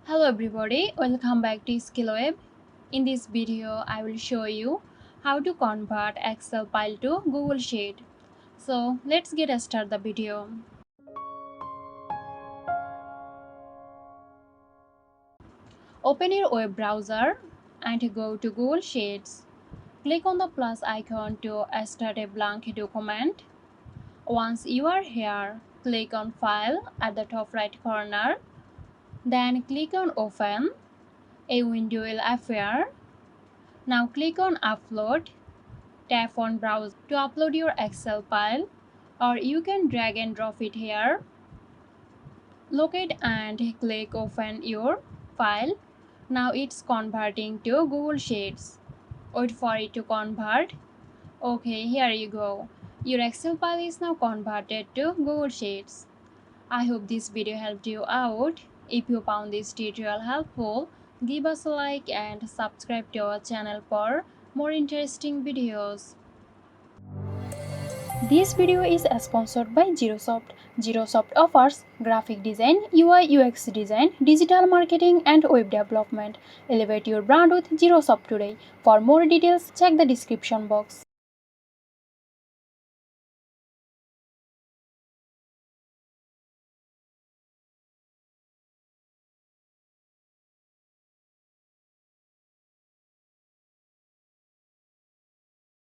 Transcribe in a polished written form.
Hello everybody, welcome back to SkillWeb. In this video, I will show you how to convert Excel file to Google Sheet. So let's get started the video. Open your web browser and go to Google Sheets. Click on the plus icon to start a blank document. Once you are here, click on File at the top right corner. Then click on Open. A window will appear. Now click on Upload. Tap on Browse to upload your Excel file, or you can drag and drop it here. Locate and click Open your file. Now it's converting to Google Sheets. Wait for it to convert. Okay, here you go. Your Excel file is now converted to Google Sheets. I hope this video helped you out. If you found this tutorial helpful, give us a like and subscribe to our channel for more interesting videos. This video is sponsored by Girosoft. Girosoft offers graphic design, UI UX design, digital marketing and web development. Elevate your brand with Girosoft today. For more details, check the description box.